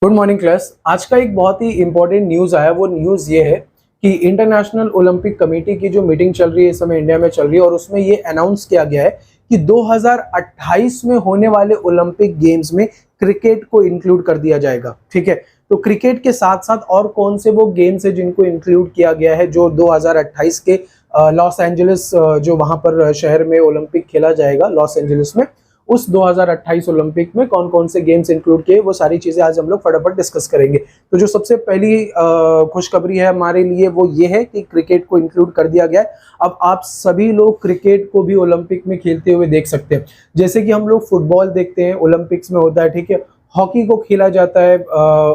Good morning class. आज का एक बहुत ही इंपॉर्टेंट न्यूज़ आया। वो न्यूज़ ये है कि इंटरनेशनल ओलंपिक कमेटी की जो मीटिंग चल रही है इस समय इंडिया में चल रही है और उसमें ये अनाउंस किया गया है कि 2028 में होने वाले ओलंपिक गेम्स में क्रिकेट को इंक्लूड कर दिया जाएगा। ठीक है, तो क्रिकेट के साथ साथ और कौन से वो गेम्स है जिनको इंक्लूड किया गया है जो 2028 के लॉस एंजलिस जो वहां पर शहर में ओलंपिक खेला जाएगा लॉस एंजलिस में, उस 2028 ओलंपिक में कौन कौन से गेम्स इंक्लूड किए वो सारी चीजें आज हम लोग फटाफट डिस्कस करेंगे। तो जो सबसे पहली खुशखबरी है हमारे लिए वो ये है कि क्रिकेट को इंक्लूड कर दिया गया है। अब आप सभी लोग क्रिकेट को भी ओलंपिक में खेलते हुए देख सकते हैं। जैसे कि हम लोग फुटबॉल देखते हैं ओलंपिक्स में होता है, ठीक है, हॉकी को खेला जाता है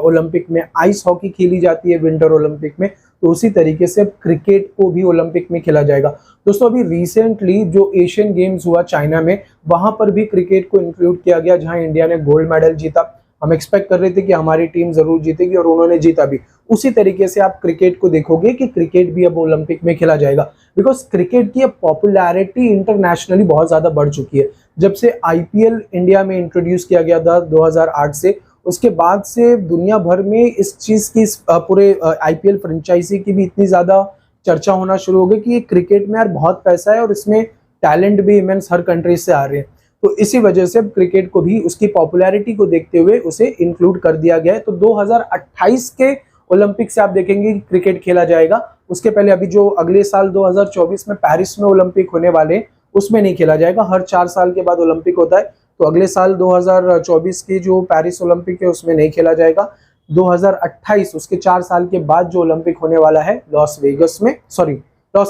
ओलंपिक में, आइस हॉकी खेली जाती है विंटर ओलंपिक में, तो उसी तरीके से क्रिकेट को भी ओलंपिक में खेला जाएगा। दोस्तों अभी रिसेंटली जो एशियन गेम्स हुआ चाइना में, वहां पर भी क्रिकेट को इंक्लूड किया गया जहां इंडिया ने गोल्ड मेडल जीता। हम एक्सपेक्ट कर रहे थे कि हमारी टीम जरूर जीतेगी और उन्होंने जीता भी। उसी तरीके से आप क्रिकेट को देखोगे कि क्रिकेट भी अब ओलंपिक में खेला जाएगा, बिकॉज क्रिकेट की पॉपुलैरिटी इंटरनेशनली बहुत ज्यादा बढ़ चुकी है। जब से आईपीएल इंडिया में इंट्रोड्यूस किया गया था 2008 से, उसके बाद से दुनिया भर में इस चीज की पूरे आईपीएल फ्रेंचाइजी की भी इतनी ज्यादा चर्चा होना शुरू हो गई कि ये क्रिकेट में यार बहुत पैसा है और इसमें टैलेंट भी इमेंस हर कंट्री से आ रहे हैं। तो इसी वजह से अब क्रिकेट को भी उसकी पॉपुलैरिटी को देखते हुए उसे इंक्लूड कर दिया गया है। तो 2028 के ओलंपिक से आप देखेंगे कि क्रिकेट खेला जाएगा। उसके पहले अभी जो अगले साल 2024 में पेरिस में ओलंपिक होने वाले उसमें नहीं खेला जाएगा। हर 4 साल के बाद ओलंपिक होता है, तो अगले साल 2024 की जो पेरिस ओलंपिक है उसमें नहीं खेला जाएगा। 2028 उसके 4 साल के बाद जो ओलंपिक होने वाला है लॉस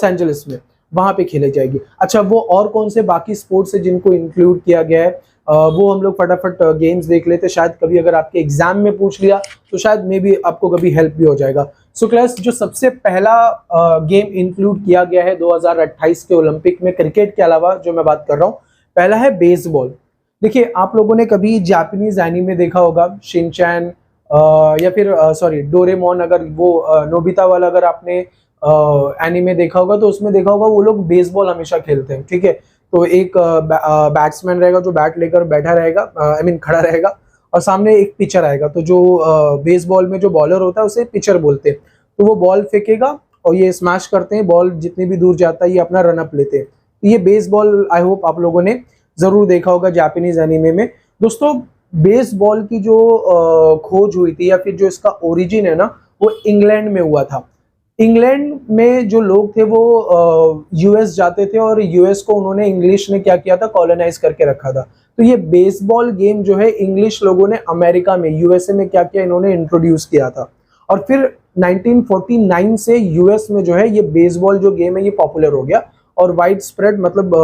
एंजलिस में, वहां पे खेले जाएगी। अच्छा, वो और कौन से बाकी स्पोर्ट्स है जिनको इंक्लूड किया गया है वो हम लोग फटाफट गेम्स देख लेते। शायद कभी अगर आपके एग्जाम में पूछ लिया तो शायद मे बी आपको कभी हेल्प भी हो जाएगा। सो क्लास, जो सबसे पहला गेम इंक्लूड किया गया है 2028 के ओलंपिक में क्रिकेट के अलावा, जो मैं बात कर रहा हूँ, पहला है बेसबॉल। देखिए, आप लोगों ने कभी जापानीज एनीमे देखा होगा, शिनचैन या फिर डोरेमोन, अगर वो नोबिता वाला अगर आपने एनीमे देखा होगा तो उसमें देखा होगा वो लोग बेसबॉल हमेशा खेलते हैं। ठीक है, तो एक बैट्समैन रहेगा जो बैट लेकर बैठा रहेगा, खड़ा रहेगा, और सामने एक पिचर आएगा। तो जो बेसबॉल में जो बॉलर होता है उसे पिचर बोलते हैं। तो वो बॉल फेंकेगा और ये स्मैश करते हैं, बॉल जितनी भी दूर जाता है ये अपना रन अप लेते हैं। तो ये बेसबॉल आई होप आप लोगों ने जरूर देखा होगा जापानीज एनीमे में। दोस्तों, बेसबॉल की जो खोज हुई थी या फिर जो इसका ओरिजिन है ना, वो इंग्लैंड में हुआ था। इंग्लैंड में जो लोग थे वो यूएस जाते थे और यूएस को उन्होंने इंग्लिश ने क्या किया था, कॉलोनाइज करके रखा था। तो ये बेसबॉल गेम जो है इंग्लिश लोगों ने अमेरिका में, यूएसए में क्या किया, इन्होंने इंट्रोड्यूस किया था। और फिर 1949 से यूएस में जो है ये बेसबॉल जो गेम है ये पॉपुलर हो गया और वाइड स्प्रेड, मतलब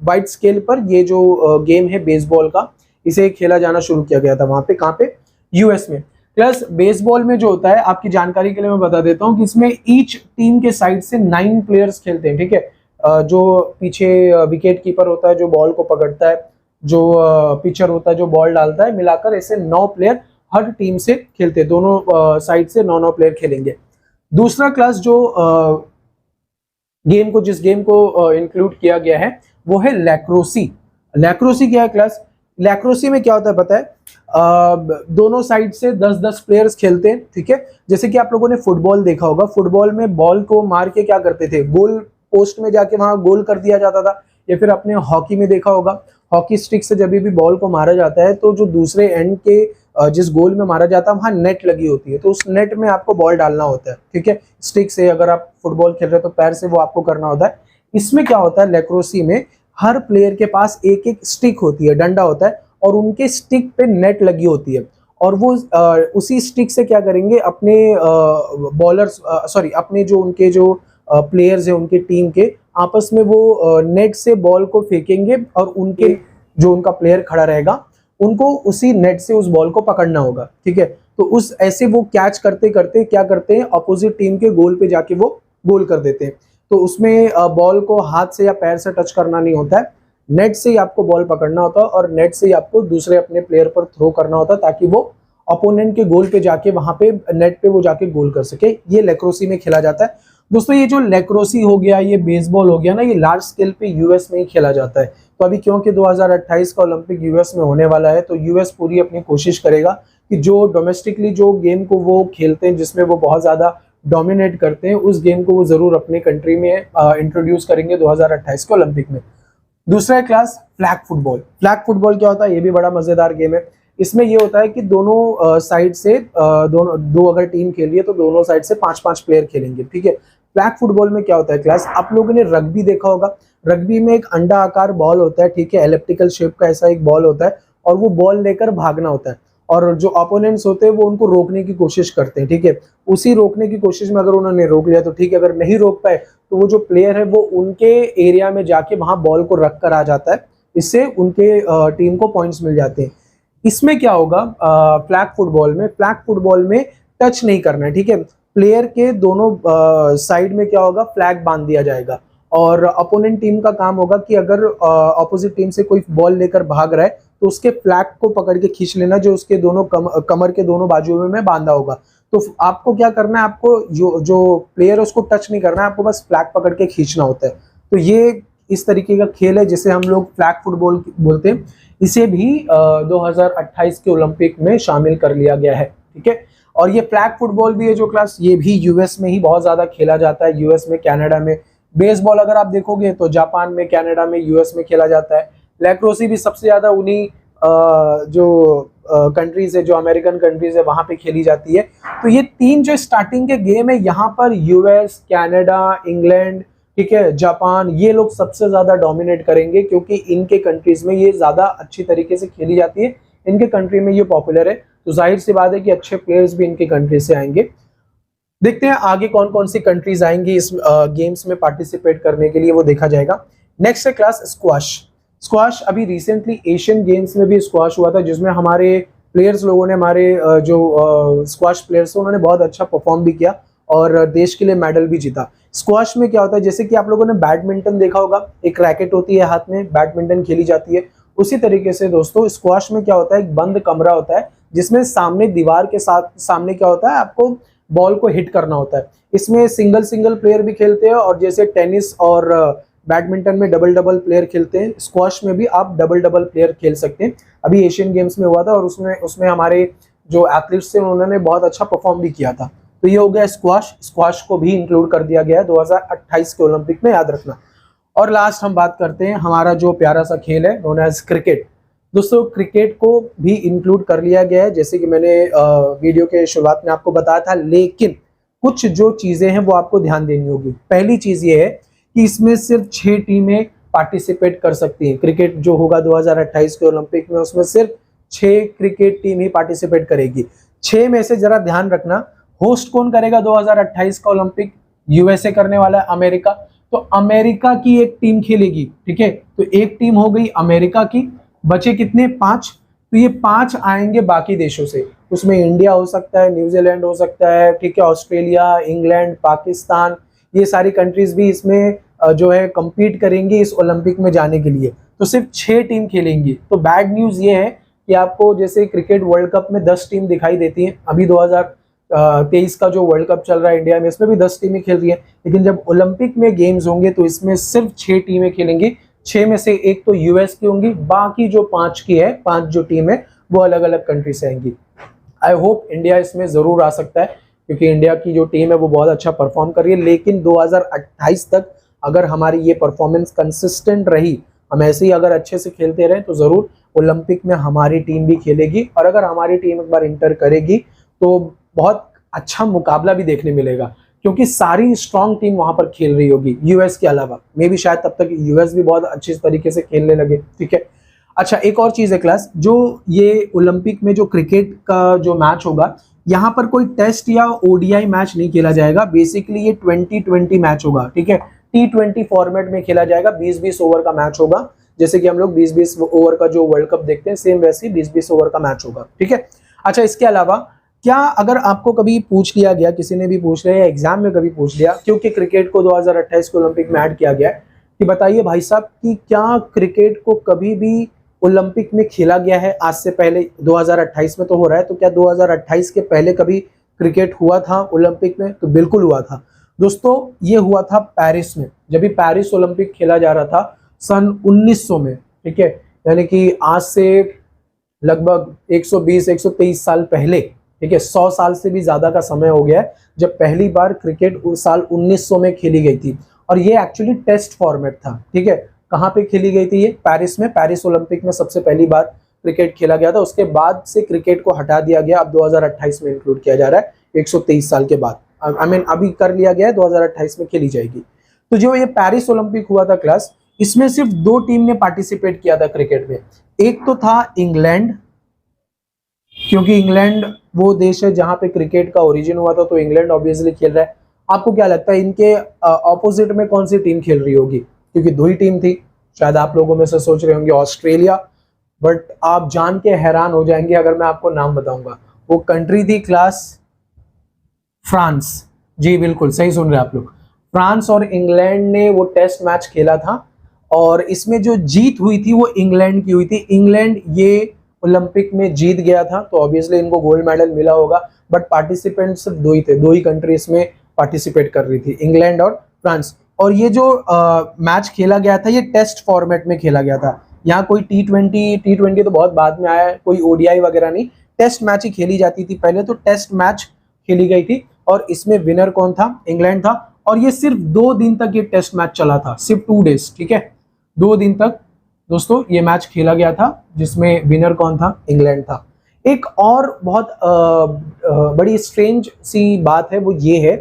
वाइड स्केल पर ये जो गेम है बेसबॉल का, इसे खेला जाना शुरू किया गया था वहां पे, कहाँ पे, यूएस में। प्लस बेसबॉल में जो होता है, आपकी जानकारी के लिए मैं बता देता हूँ कि इसमें ईच टीम के साइड से 9 प्लेयर्स खेलते हैं। ठीक है, जो पीछे विकेट कीपर होता है जो बॉल को पकड़ता है, जो पिचर होता है जो बॉल डालता है, मिलाकर ऐसे 9 प्लेयर हर टीम से खेलते हैं। दोनों साइड से 9 प्लेयर खेलेंगे। दूसरा क्लास जो जिस गेम को इंक्लूड किया गया है वो है लैक्रोसी। लैक्रोसी क्या है क्लास? लैक्रोसी में क्या होता है पता है? दोनों साइड से 10-10 प्लेयर्स खेलते हैं। ठीक है, जैसे कि आप लोगों ने फुटबॉल देखा होगा, फुटबॉल में बॉल को मार के क्या करते थे, गोल पोस्ट में जाके वहां गोल कर दिया जाता था। या फिर आपने हॉकी में देखा होगा, हॉकी स्टिक से जब भी बॉल को मारा जाता है तो जो दूसरे एंड के जिस गोल में मारा जाता है वहां नेट लगी होती है, तो उस नेट में आपको बॉल डालना होता है। ठीक है, स्टिक से अगर आप फुटबॉल खेल रहे हो तो पैर से वो आपको करना होता है। इसमें क्या होता है, लैक्रोसी में हर प्लेयर के पास एक एक स्टिक होती है, डंडा होता है, और उनके स्टिक पे नेट लगी होती है। और वो उसी स्टिक से क्या करेंगे, अपने बॉलर्स अपने जो उनके जो प्लेयर्स है उनके टीम के आपस में वो नेट से बॉल को फेंकेंगे और उनके जो उनका प्लेयर खड़ा रहेगा उनको उसी नेट से उस बॉल को पकड़ना होगा। ठीक है, तो उस ऐसे वो कैच करते करते क्या करते हैं, अपोजिट टीम के गोल पे जाके वो गोल कर देते हैं। तो उसमें बॉल को हाथ से या पैर से टच करना नहीं होता है, नेट से ही आपको बॉल पकड़ना होता है और नेट से ही आपको दूसरे अपने प्लेयर पर थ्रो करना होता है ताकि वो अपोनेंट के गोल पे जाके वहां पे नेट पे वो जाके गोल कर सके। ये लैक्रोसी में खेला जाता है। दोस्तों, ये जो लैक्रोसी हो गया, ये बेसबॉल हो गया ना, ये लार्ज स्केल पे यूएस में ही खेला जाता है। तो अभी क्योंकि 2028 का ओलंपिक यूएस में होने वाला है तो यूएस पूरी अपनी कोशिश करेगा कि जो डोमेस्टिकली जो गेम को वो खेलते हैं, जिसमें वो बहुत ज़्यादा डोमिनेट करते हैं, उस गेम को वो ज़रूर अपने कंट्री में इंट्रोड्यूस करेंगे 2028 के ओलंपिक में। दूसरा है class flag football. Flag football क्या होता है, ये भी बड़ा मज़ेदार गेम है। इसमें ये होता है कि दोनों साइड से दोनों दो अगर टीम खेल रही है तो दोनों साइड से 5-5 प्लेयर खेलेंगे, ठीक है। फ्लैग फुटबॉल में क्या होता है क्लास, आप लोगों ने रग्बी देखा होगा। रग्बी में एक अंडा आकार बॉल होता है, ठीक है, एलिप्टिकल शेप का ऐसा एक बॉल होता है, और वो बॉल लेकर भागना होता है, और जो अपोनेंट्स होते हैं वो उनको रोकने की कोशिश करते हैं, ठीक है। उसी रोकने की कोशिश में अगर उन्होंने रोक लिया तो ठीक है, अगर नहीं रोक पाए तो वो जो प्लेयर है वो उनके एरिया में जाके वहां बॉल को रख कर आ जाता है, इससे उनके टीम को पॉइंट्स मिल जाते हैं। इसमें क्या होगा, फ्लैग फुटबॉल में, फ्लैग फुटबॉल में टच नहीं करना है, ठीक है। प्लेयर के दोनों साइड में क्या होगा, फ्लैग बांध दिया जाएगा, और अपोनेंट टीम का काम होगा कि अगर अपोजिट टीम से कोई बॉल लेकर भाग रहा है तो उसके फ्लैग को पकड़ के खींच लेना, जो उसके दोनों कमर के दोनों बाजुओं में बांधा होगा। तो आपको क्या करना है, आपको जो प्लेयर है उसको टच नहीं करना है, आपको बस फ्लैग पकड़ के खींचना होता है। तो ये इस तरीके का खेल है जिसे हम लोग फ्लैग फुटबॉल बोलते हैं। इसे भी 2028 के ओलंपिक में शामिल कर लिया गया है, ठीक है। और ये फ्लैग फुटबॉल भी है जो क्लास, ये भी यूएस में ही बहुत ज्यादा खेला जाता है, यूएस में, कनाडा में। बेसबॉल अगर आप देखोगे तो जापान में, कनाडा में, यूएस में खेला जाता है। लैक्रोसी भी सबसे ज्यादा उन्हीं जो कंट्रीज है, जो अमेरिकन कंट्रीज है, वहां पे खेली जाती है। तो ये तीन जो स्टार्टिंग के गेम है, यहाँ पर यूएस, कनाडा, इंग्लैंड, ठीक है, जापान, ये लोग सबसे ज्यादा डोमिनेट करेंगे, क्योंकि इनके कंट्रीज में ये ज्यादा अच्छी तरीके से खेली जाती है, इनके कंट्री में ये पॉपुलर है। तो जाहिर सी बात है कि अच्छे प्लेयर्स भी इनके कंट्री से आएंगे। देखते हैं आगे कौन कौन सी कंट्रीज आएंगी इस गेम्स में पार्टिसिपेट करने के लिए, वो देखा जाएगा। नेक्स्ट है क्लास स्क्वाश। स्क्वाश अभी रिसेंटली एशियन गेम्स में भी स्क्वाश हुआ था, जिसमें हमारे प्लेयर्स लोगों ने, हमारे जो स्क्वाश प्लेयर्स उन्होंने बहुत अच्छा परफॉर्म भी किया और देश के लिए मेडल भी जीता। स्क्वाश में क्या होता है, जैसे कि आप लोगों ने बैडमिंटन देखा होगा, एक रैकेट होती है हाथ में, बैडमिंटन खेली जाती है, उसी तरीके से दोस्तों स्क्वाश में क्या होता है, एक बंद कमरा होता है जिसमें सामने दीवार के साथ सामने क्या होता है, आपको बॉल को हिट करना होता है। इसमें सिंगल सिंगल प्लेयर भी खेलते हैं, और जैसे टेनिस और बैडमिंटन में डबल डबल प्लेयर खेलते हैं, स्क्वाश में भी आप डबल डबल प्लेयर खेल सकते हैं। अभी एशियन गेम्स में हुआ था और उसमें हमारे जो एथलीट्स थे उन्होंने बहुत अच्छा परफॉर्म भी किया था। तो ये हो गया स्क्वाश। स्क्वाश को भी इंक्लूड कर दिया गया है 2028 के ओलंपिक में, याद रखना। और लास्ट हम बात करते हैं हमारा जो प्यारा सा खेल है नोन एज क्रिकेट। दोस्तों क्रिकेट को भी इंक्लूड कर लिया गया है, जैसे कि मैंने वीडियो के शुरुआत में आपको बताया था, लेकिन कुछ जो चीजें हैं वो आपको ध्यान देनी होगी। पहली चीज ये है कि इसमें सिर्फ 6 टीमें पार्टिसिपेट कर सकती हैं। क्रिकेट जो होगा 2028 के ओलंपिक में, उसमें सिर्फ 6 क्रिकेट टीम ही पार्टिसिपेट करेगी। 6 में से जरा ध्यान रखना, होस्ट कौन करेगा 2028 का ओलंपिक? यूएसए करने वाला है, अमेरिका। तो अमेरिका की एक टीम खेलेगी, ठीक है। तो एक टीम हो गई अमेरिका की, बचे कितने? 5। तो ये 5 आएंगे बाकी देशों से, उसमें इंडिया हो सकता है, न्यूजीलैंड हो सकता है, ठीक है, ऑस्ट्रेलिया, इंग्लैंड, पाकिस्तान, ये सारी कंट्रीज भी इसमें जो है compete करेंगी इस ओलंपिक में जाने के लिए। तो सिर्फ 6 टीम खेलेंगी। तो बैड न्यूज ये है कि आपको जैसे क्रिकेट वर्ल्ड कप में 10 टीम दिखाई देती हैं, अभी 2023 का जो वर्ल्ड कप चल रहा है इंडिया में, इसमें भी 10 टीमें खेल रही हैं, लेकिन जब ओलंपिक में गेम्स होंगे तो इसमें सिर्फ 6 टीमें खेलेंगी। 6 में से एक तो यूएस की होंगी, बाकी जो 5 की है, 5 जो टीम है वो अलग अलग कंट्री से आएंगी। आई होप इंडिया इसमें जरूर आ सकता है, क्योंकि इंडिया की जो टीम है वो बहुत अच्छा परफॉर्म कर रही है। लेकिन 2028 तक अगर हमारी ये परफॉर्मेंस कंसिस्टेंट रही, हम ऐसे ही अगर अच्छे से खेलते रहे, तो जरूर ओलंपिक में हमारी टीम भी खेलेगी। और अगर हमारी टीम एक बार इंटर करेगी तो बहुत अच्छा मुकाबला भी देखने मिलेगा, क्योंकि सारी स्ट्रॉन्ग टीम वहां पर खेल रही होगी यूएस के अलावा। मे भी शायद तब तक यूएस भी बहुत अच्छे तरीके से खेलने लगे, ठीक है। अच्छा, एक और चीज है क्लास, जो ये ओलंपिक में जो क्रिकेट का जो मैच होगा, यहाँ पर कोई टेस्ट या ओडीआई मैच नहीं खेला जाएगा। बेसिकली ये 2020 मैच होगा, ठीक है। T20 फॉर्मेट में खेला जाएगा, 20-20 ओवर का मैच होगा, जैसे कि हम लोग 20-20 ओवर का जो वर्ल्ड कप देखते हैं, सेम वैसे ही 20-20 ओवर का मैच होगा, ठीक है। अच्छा, इसके अलावा क्या अगर आपको कभी पूछ लिया गया, किसी ने भी पूछ लिया या एग्जाम में कभी पूछ लिया, क्योंकि क्रिकेट को 2028 के ओलंपिक में ऐड किया गया है, कि बताइए भाई साहब कि क्या क्रिकेट को कभी भी ओलंपिक में खेला गया है आज से पहले? 2028 में तो हो रहा है, तो क्या 2028 के पहले कभी क्रिकेट हुआ था ओलंपिक में? तो बिल्कुल हुआ था दोस्तों। ये हुआ था पेरिस में, जब भी पेरिस ओलंपिक खेला जा रहा था सन 1900 में, ठीक है। यानी कि आज से लगभग 120-123 साल पहले, ठीक है, 100 साल से भी ज्यादा का समय हो गया है जब पहली बार क्रिकेट उस साल 1900 में खेली गई थी। और ये एक्चुअली टेस्ट फॉर्मेट था, ठीक है। कहाँ पे खेली गई थी ये? पेरिस में, पेरिस ओलंपिक में सबसे पहली बार क्रिकेट खेला गया था। उसके बाद से क्रिकेट को हटा दिया गया, अब 2028 में इंक्लूड किया जा रहा है, 123 साल के बाद। आई मीन अभी कर लिया गया है, 2028 में खेली जाएगी। तो जो ये पेरिस ओलंपिक हुआ था क्लास, इसमें सिर्फ 2 टीम ने पार्टिसिपेट किया था क्रिकेट में। एक तो था इंग्लैंड, क्योंकि इंग्लैंड वो देश है जहां पे क्रिकेट का ओरिजिन हुआ था, तो इंग्लैंड ऑब्वियसली खेल रहा है। आपको क्या लगता है इनके ऑपोजिट में कौन सी टीम खेल रही होगी? क्योंकि 2 ही टीम थी। शायद आप लोगों में से सोच रहे होंगे ऑस्ट्रेलिया, बट आप जान के हैरान हो जाएंगे अगर मैं आपको नाम बताऊंगा। वो कंट्री थी क्लास फ्रांस। जी बिल्कुल सही सुन रहे हैं आप लोग। फ्रांस और इंग्लैंड ने वो टेस्ट मैच खेला था और इसमें जो जीत हुई थी वो इंग्लैंड की हुई थी। इंग्लैंड ये ओलंपिक में जीत गया था, तो ऑब्वियसली इनको गोल्ड मेडल मिला होगा। बट पार्टिसिपेंट सिर्फ 2 ही थे, 2 ही कंट्री इसमें पार्टिसिपेट कर रही थी, इंग्लैंड और फ्रांस। और ये जो मैच खेला गया था ये टेस्ट फॉर्मेट में खेला गया था। यहाँ कोई टी20 तो बहुत बाद में आया है, कोई ओडीआई वगैरह नहीं, टेस्ट मैच ही खेली जाती थी पहले। तो टेस्ट मैच खेली गई थी और इसमें विनर कौन था? इंग्लैंड था। और ये सिर्फ 2 दिन तक ये टेस्ट मैच चला था, सिर्फ 2 डेज, ठीक है। 2 दिन तक दोस्तों ये मैच खेला गया था, जिसमें विनर कौन था? इंग्लैंड था। एक और बहुत बड़ी स्ट्रेंज सी बात है, वो ये है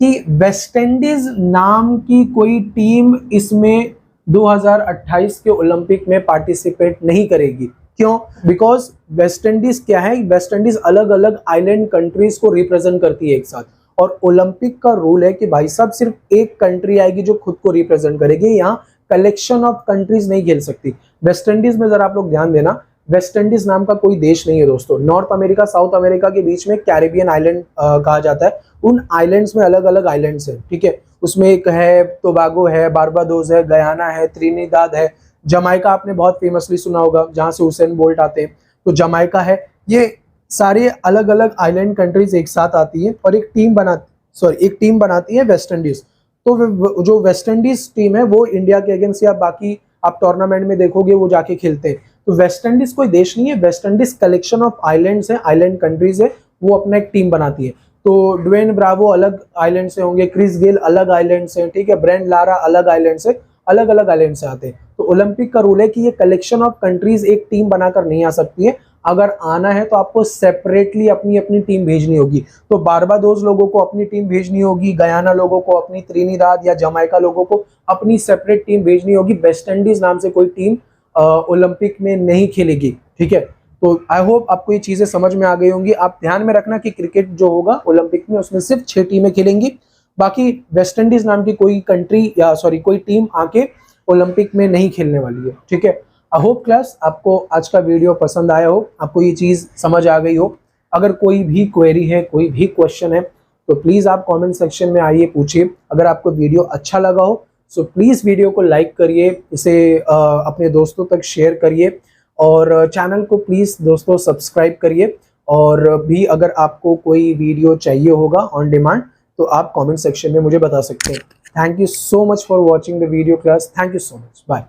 कि वेस्ट इंडीज नाम की कोई टीम इसमें 2028 के ओलंपिक में पार्टिसिपेट नहीं करेगी। क्यों? बिकॉज वेस्ट इंडीज क्या है, वेस्ट इंडीज अलग अलग आइलैंड कंट्रीज को रिप्रेजेंट करती है एक साथ। और ओलंपिक का रूल है कि भाई साहब सिर्फ एक कंट्री आएगी जो खुद को रिप्रेजेंट करेगी, यहाँ कलेक्शन ऑफ कंट्रीज नहीं खेल सकती। वेस्ट इंडीज में जरा आप लोग ध्यान देना, वेस्ट इंडीज नाम का कोई देश नहीं है दोस्तों। नॉर्थ अमेरिका साउथ अमेरिका के बीच में कैरिबियन आइलैंड कहा जाता है। उन आइलैंड्स में अलग अलग आइलैंड्स हैं, ठीक है। उसमें एक है टोबागो है, बारबाडोस है, गयाना है, त्रिनिदाद है, जमाइका आपने बहुत फेमसली सुना होगा जहां से हुसैन बोल्ट आते हैं, तो जमाइका है। ये सारे अलग अलग आइलैंड कंट्रीज एक साथ आती है और एक टीम बनाती है वेस्ट इंडीज। तो जो वेस्ट इंडीज टीम है वो इंडिया के अगेंस्ट या बाकी आप टूर्नामेंट में देखोगे वो जाके खेलते हैं। तो वेस्ट इंडीज कोई देश नहीं है, West Indies collection of islands है, आइलैंड कंट्रीज है, वो अपना एक टीम बनाती है। तो ड्वेन ब्रावो अलग आइलैंड से होंगे, क्रिस गेल अलग आइलैंड से, ठीक है, ब्रेंड लारा अलग आइलैंड से, अलग अलग आइलैंड से आते हैं। तो ओलंपिक का रूल है कि ये कलेक्शन ऑफ कंट्रीज एक टीम बनाकर नहीं आ सकती है। अगर आना है तो आपको सेपरेटली अपनी अपनी टीम भेजनी होगी। तो बारबाडोस लोगों को अपनी टीम भेजनी होगी, गयाना लोगों को अपनी, त्रिनिदाद या जमाइका लोगों को अपनी सेपरेट टीम भेजनी होगी। वेस्ट इंडीज नाम से कोई टीम ओलंपिक में नहीं खेलेगी, ठीक है। तो आई होप आपको ये चीजें समझ में आ गई होंगी। आप ध्यान में रखना कि क्रिकेट जो होगा ओलंपिक में उसमें सिर्फ 6 टीमें खेलेंगी, बाकी वेस्ट इंडीज नाम की कोई कंट्री या कोई टीम आके ओलंपिक में नहीं खेलने वाली है, ठीक है। आई होप क्लास आपको आज का वीडियो पसंद आया हो, आपको ये चीज समझ आ गई हो। अगर कोई भी क्वेरी है, कोई भी क्वेश्चन है, तो प्लीज आप कमेंट सेक्शन में आइए, पूछिए। अगर आपको वीडियो अच्छा लगा हो सो प्लीज वीडियो को लाइक करिए, इसे अपने दोस्तों तक शेयर करिए और चैनल को प्लीज दोस्तों सब्सक्राइब करिए। और भी अगर आपको कोई वीडियो चाहिए होगा ऑन डिमांड तो आप कमेंट सेक्शन में मुझे बता सकते हैं। Thank you so much for watching the video class. Thank you so much, bye.